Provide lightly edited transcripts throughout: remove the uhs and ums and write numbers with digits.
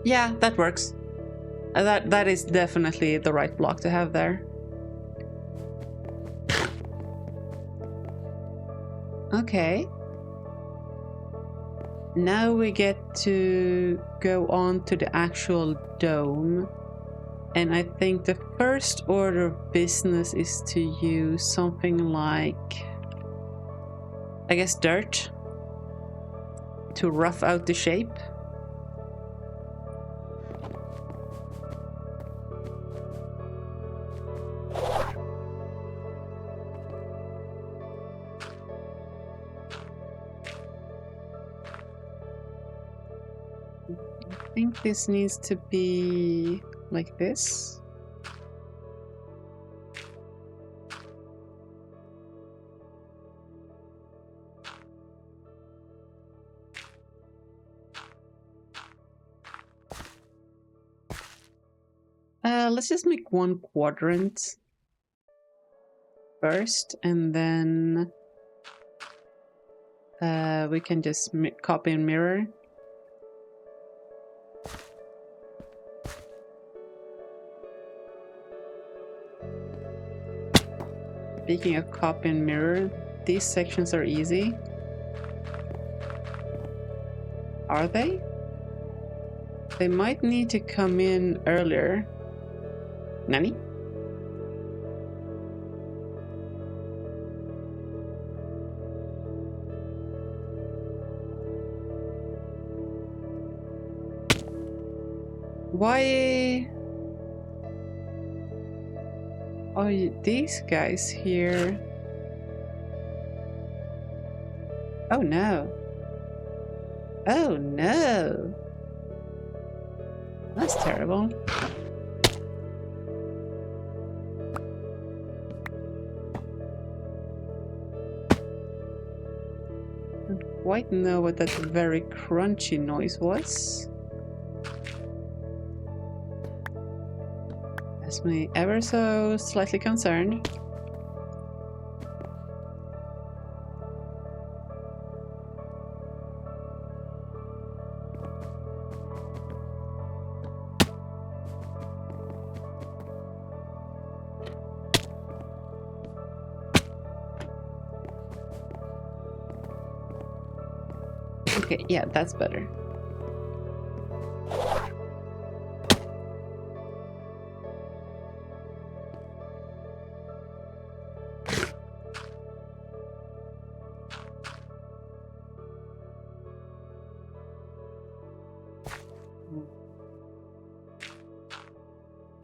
Yeah, that works. That is definitely the right block to have there. Okay. Now we get to go on to the actual dome. And I think the first order of business is to use something like, I guess, dirt to rough out the shape. I think this needs to be like this. Let's just make one quadrant first, and then we can just copy and mirror. Speaking of copy and mirror, these sections are easy. Are they? They might need to come in earlier. Nani? Why are these guys here? Oh no. Oh no. That's terrible. I don't quite know what that very crunchy noise was. Has me ever so slightly concerned. Okay, yeah, that's better.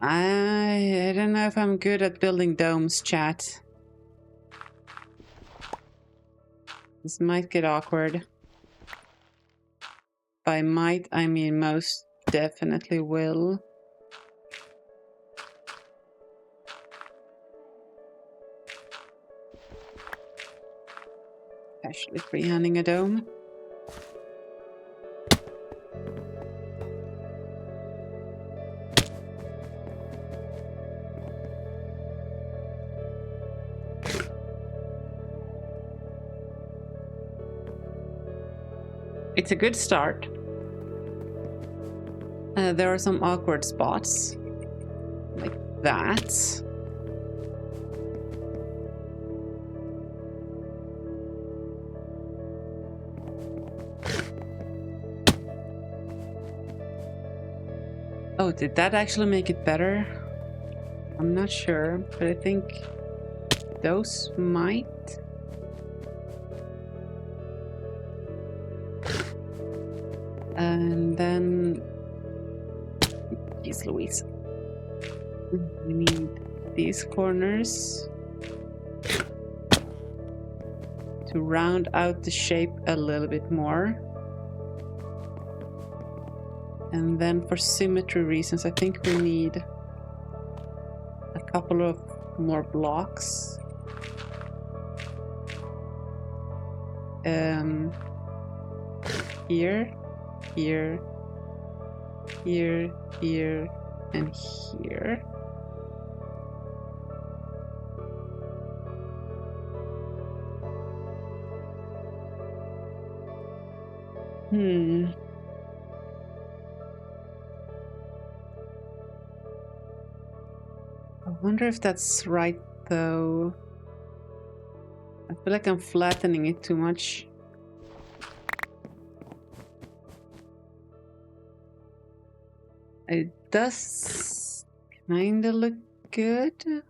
I don't know if I'm good at building domes, chat. This might get awkward. By might, I mean most definitely will. Especially freehanding a dome. It's a good start. There are some awkward spots. Like that. Oh, did that actually make it better? I'm not sure, but I think those might. And then, geez Louise, we need these corners to round out the shape a little bit more. And then for symmetry reasons, I think we need a couple of more blocks. Here. Here, here, here, and here. wonder if that's right though. I feel like I'm flattening it too much. It does kinda look good.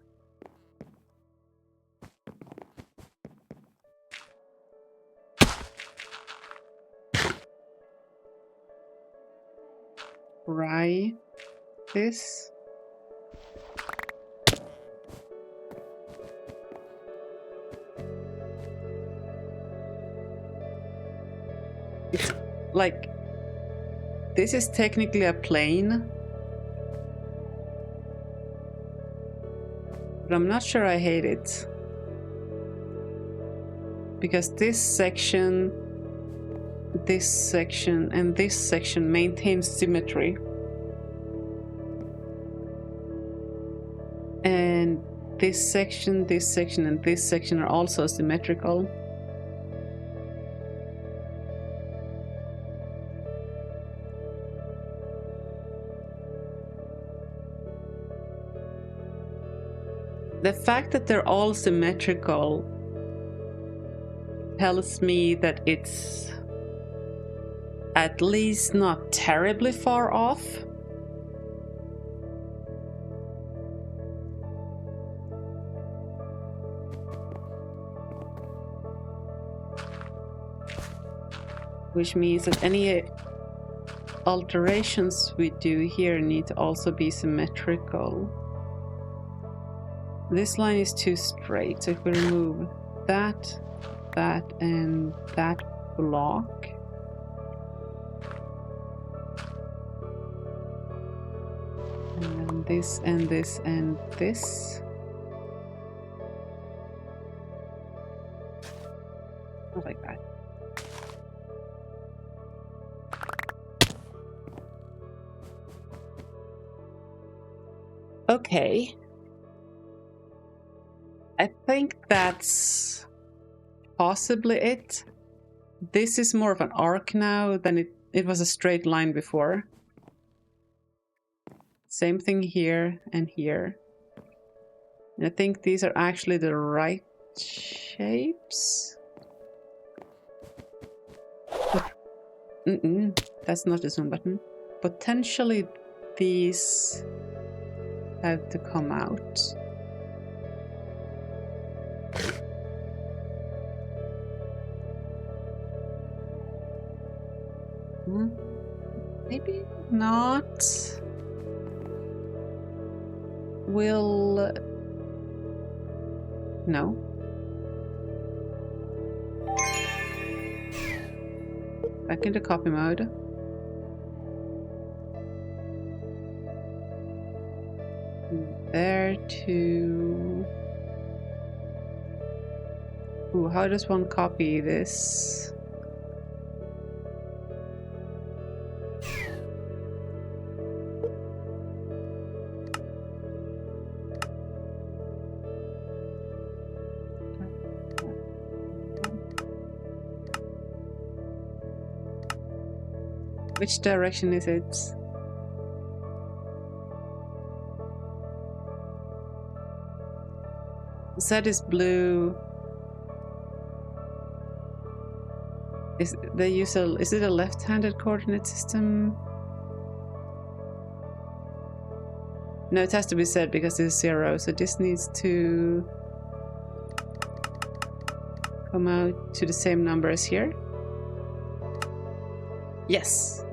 Try this. It's like, this is technically a plane, but I'm not sure I hate it. Because this section, and this section maintains symmetry. And this section, and this section are also symmetrical. The fact that they're all symmetrical tells me that it's at least not terribly far off. Which means that any alterations we do here need to also be symmetrical. This line is too straight, so if we remove that, and that block, and then this, and this, and this. Not like that. Okay. I think that's possibly it. This is more of an arc now than it was a straight line before. Same thing here and here. And I think these are actually the right shapes. That's not the zoom button. Potentially these have to come out. Maybe not. Will... No. Back into copy mode. There to... Ooh, how does one copy this? Which direction is it? Z is blue. Is it a left-handed coordinate system? No, it has to be Z because it's 0, so this needs to come out to the same number as here. Yes.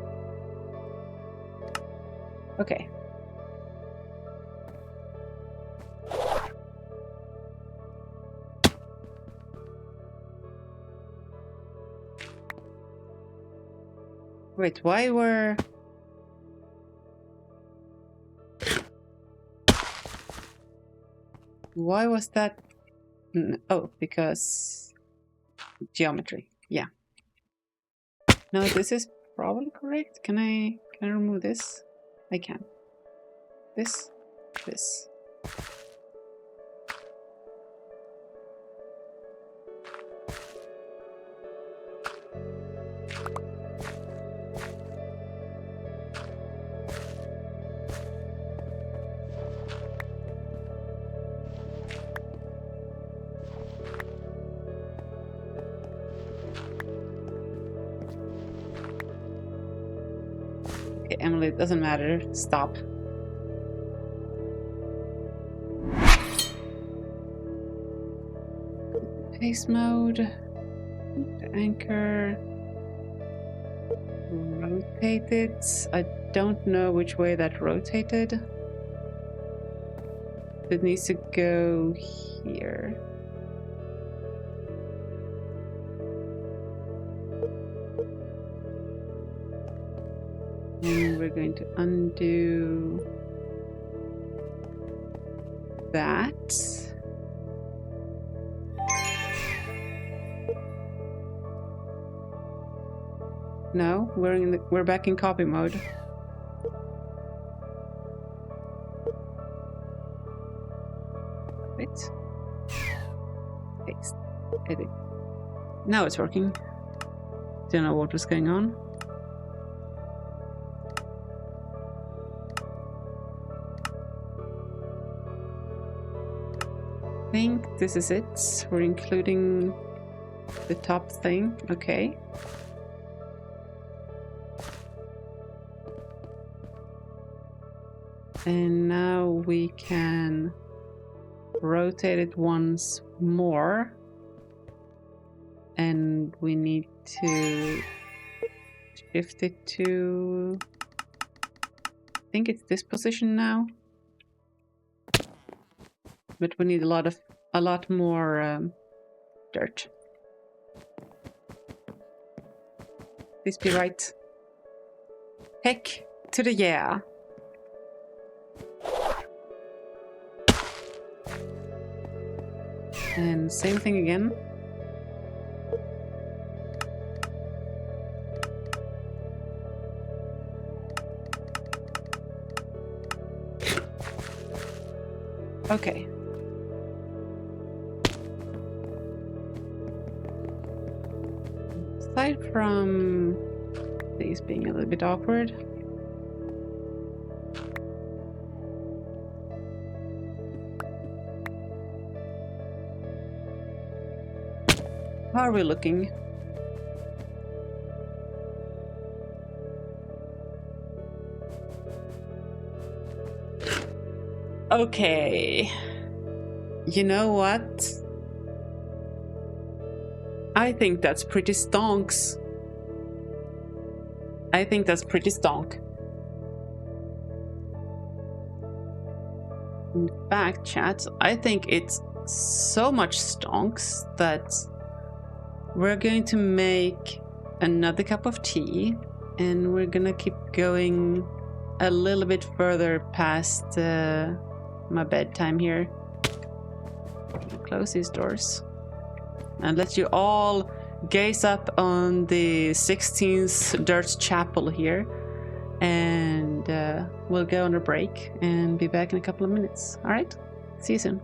Okay. Wait, why were... Why was that... Oh, because... geometry. Yeah. No, this is probably correct. Can I remove this? I can. This. Okay, Emily, it doesn't matter. Stop. Pace mode. The anchor. Rotate it. I don't know which way that rotated. It needs to go here. And we're going to undo that. No, we're back in copy mode. Wait. Paste. Edit. Now it's working. Don't know what was going on. I think this is it. We're including the top thing. Okay. And now we can rotate it once more. And we need to shift it to, I think it's this position now. But we need a lot more dirt. Please be right. Heck to the yeah. And same thing again. Okay. Aside from these being a little bit awkward, how are we looking? Okay. You know what? I think that's pretty stonks. I think that's pretty stonk. In fact, chat, I think it's so much stonks that we're going to make another cup of tea and we're gonna keep going a little bit further past my bedtime here. Close these doors and let you all gaze up on the 16th Dirt Chapel here, and we'll go on a break and be back in a couple of minutes. All right, see you soon.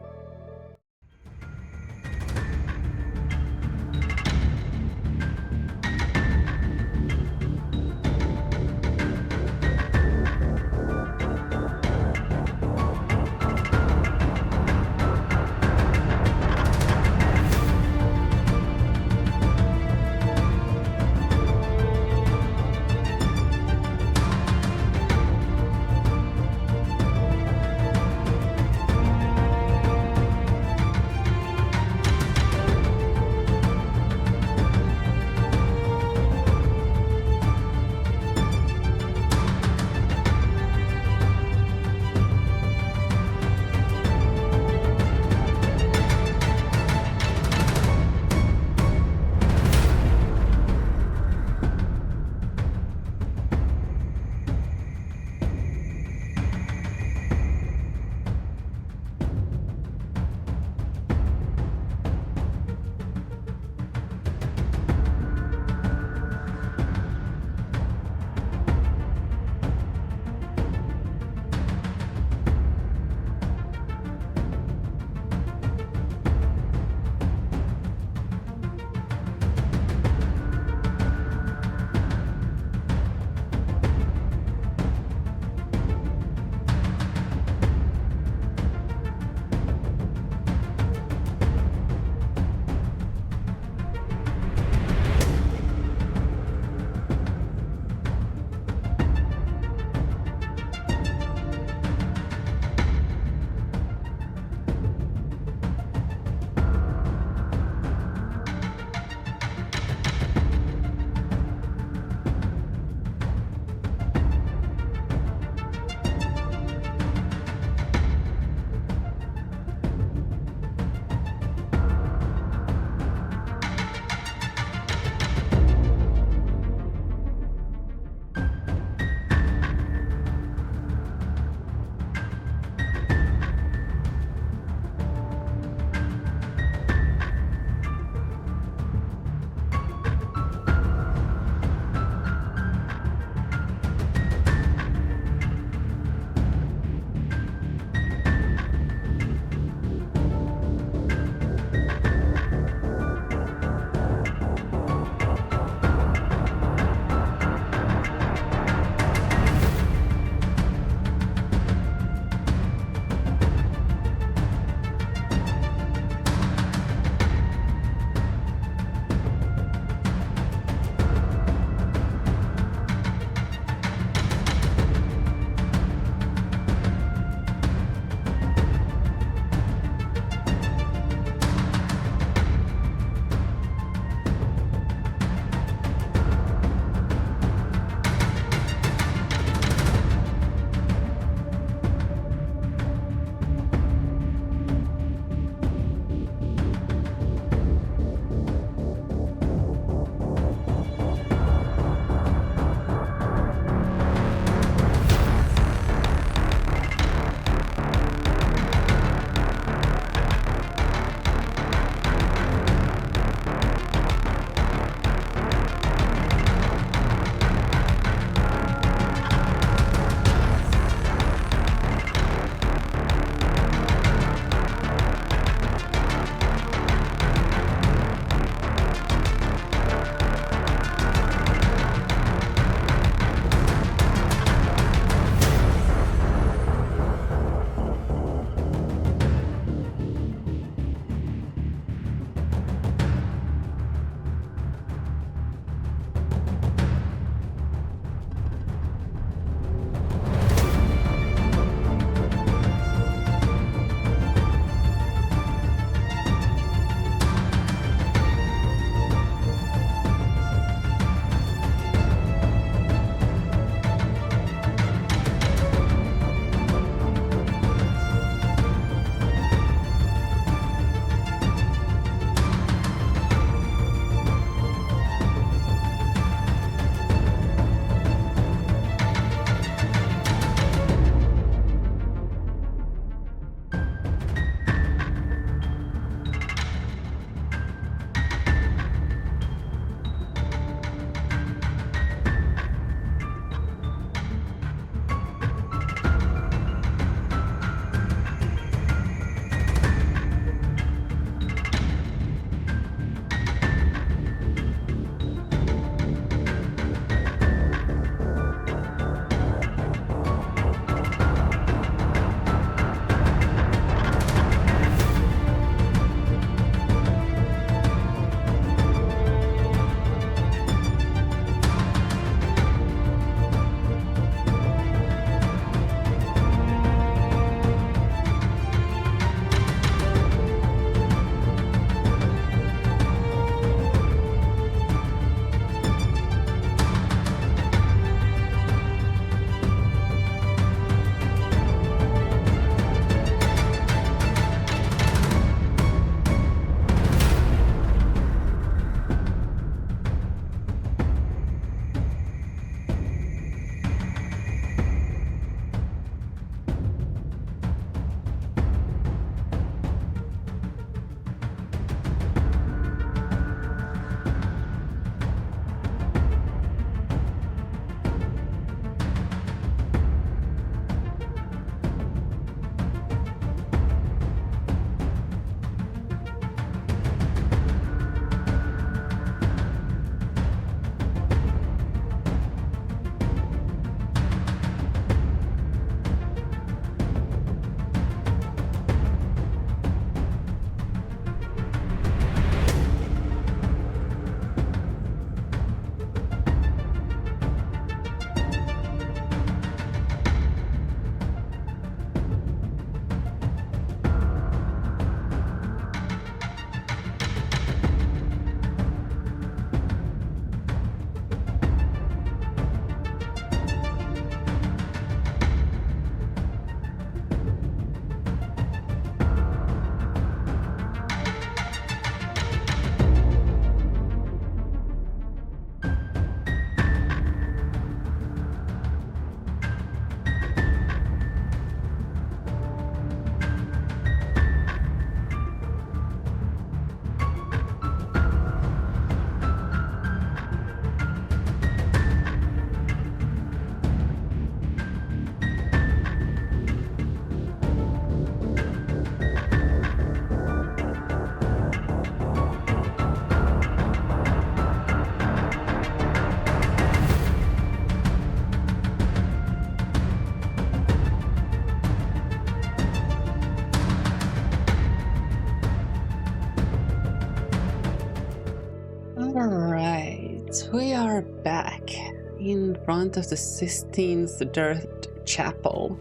are back in front of the Sistine Dirt Chapel.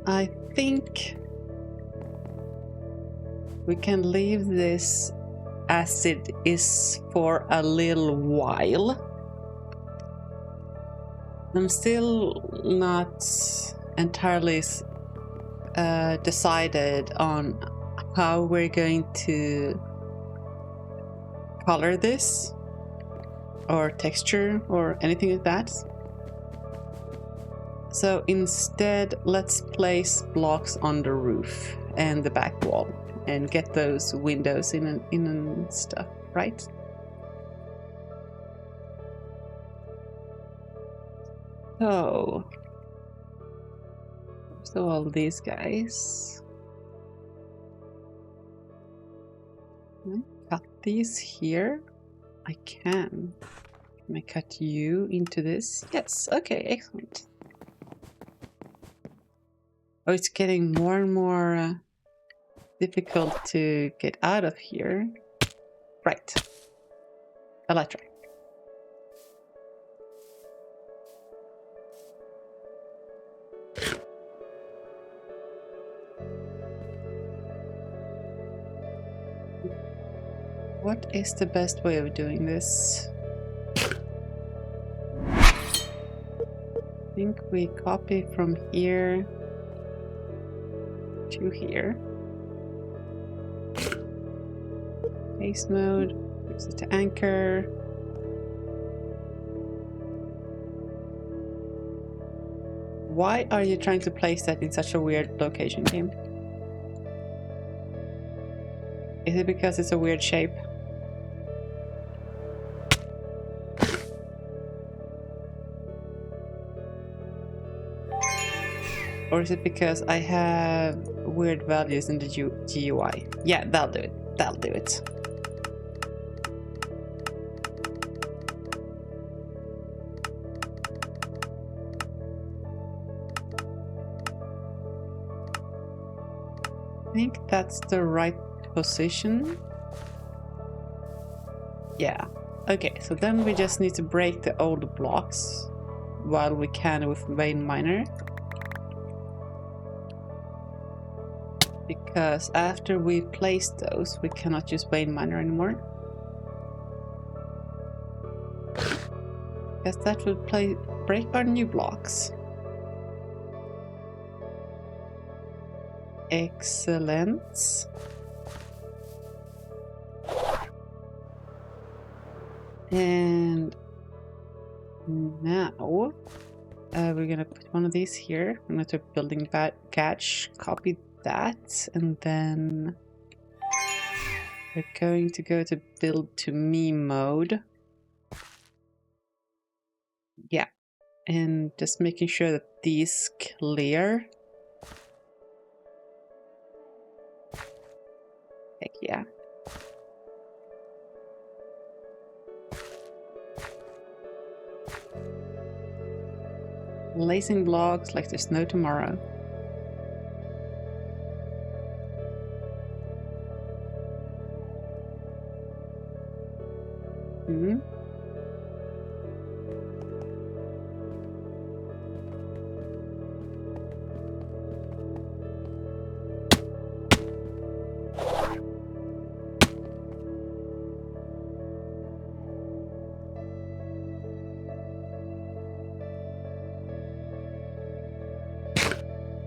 I think we can leave this as it is for a little while. I'm still not entirely decided on how we're going to color this or texture or anything like that. So instead, let's place blocks on the roof and the back wall and get those windows in and stuff, right? So all these guys. Can I cut these here? I can. Can I cut you into this? Yes. Okay, excellent. Oh, it's getting more and more difficult to get out of here. Right. Elytra. What is the best way of doing this? I think we copy from here to here. Paste mode, use it to anchor. Why are you trying to place that in such a weird location, game? Is it because it's a weird shape? Or is it because I have weird values in the GUI? Yeah, that'll do it. That'll do it. I think that's the right position. Yeah. Okay, so then we just need to break the old blocks while we can with vein miner. Because after we place those, we cannot use vein miner anymore. Because that will break our new blocks. Excellent. And now we're gonna put one of these here. I'm gonna do building catch, copy that, and then we're going to go to build to me mode. Yeah, and just making sure that these clear. Heck yeah. Lacing blocks like there's no tomorrow. Mm-hmm.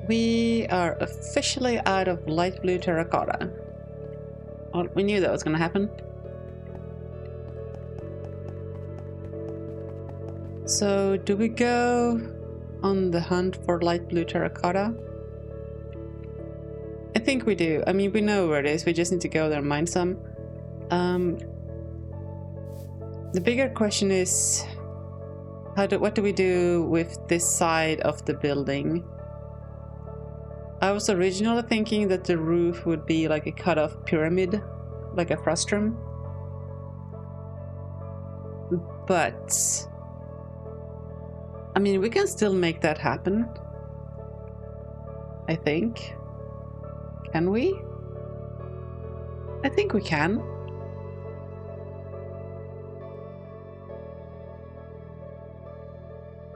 We are officially out of light blue terracotta. Well, we knew that was going to happen. So, do we go on the hunt for light blue terracotta? I think we do. I mean, we know where it is. We just need to go there and mine some. The bigger question is, what do we do with this side of the building? I was originally thinking that the roof would be like a cut-off pyramid, like a frustrum. But I mean, we can still make that happen. I think. Can we? I think we can.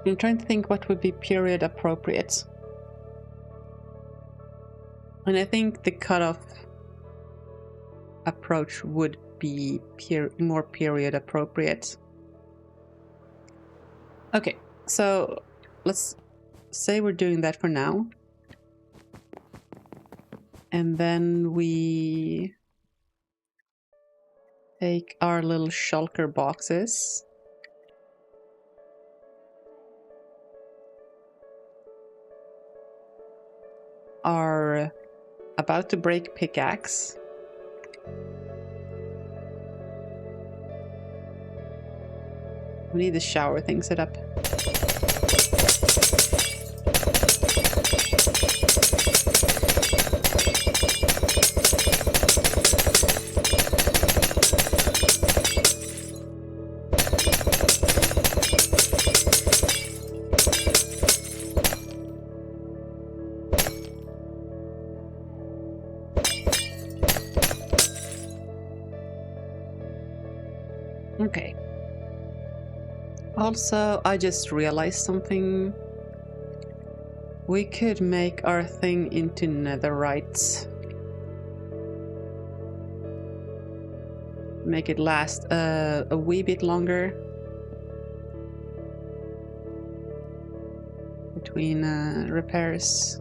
I'm trying to think what would be period appropriate. And I think the cutoff approach would be more period appropriate. Okay, so let's say we're doing that for now. And then we take our little shulker boxes. Our about to break pickaxe. We need the shower thing set up. Okay. Also, I just realized something. We could make our thing into netherite. Make it last a wee bit longer. Between repairs.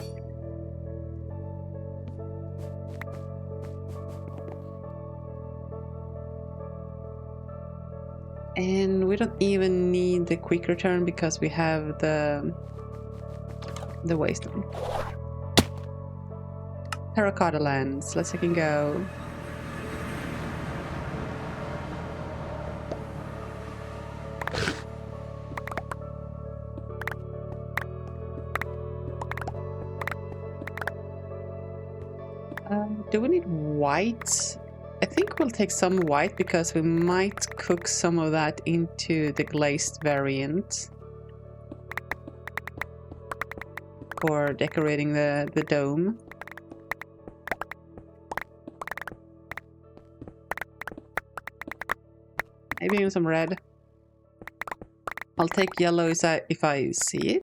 And we don't even need the quick return because we have the waste one. Terracotta lands. Let's fucking go. Do we need white? I think we'll take some white because we might cook some of that into the glazed variant for decorating the dome. Maybe even some red. I'll take yellow if I see it.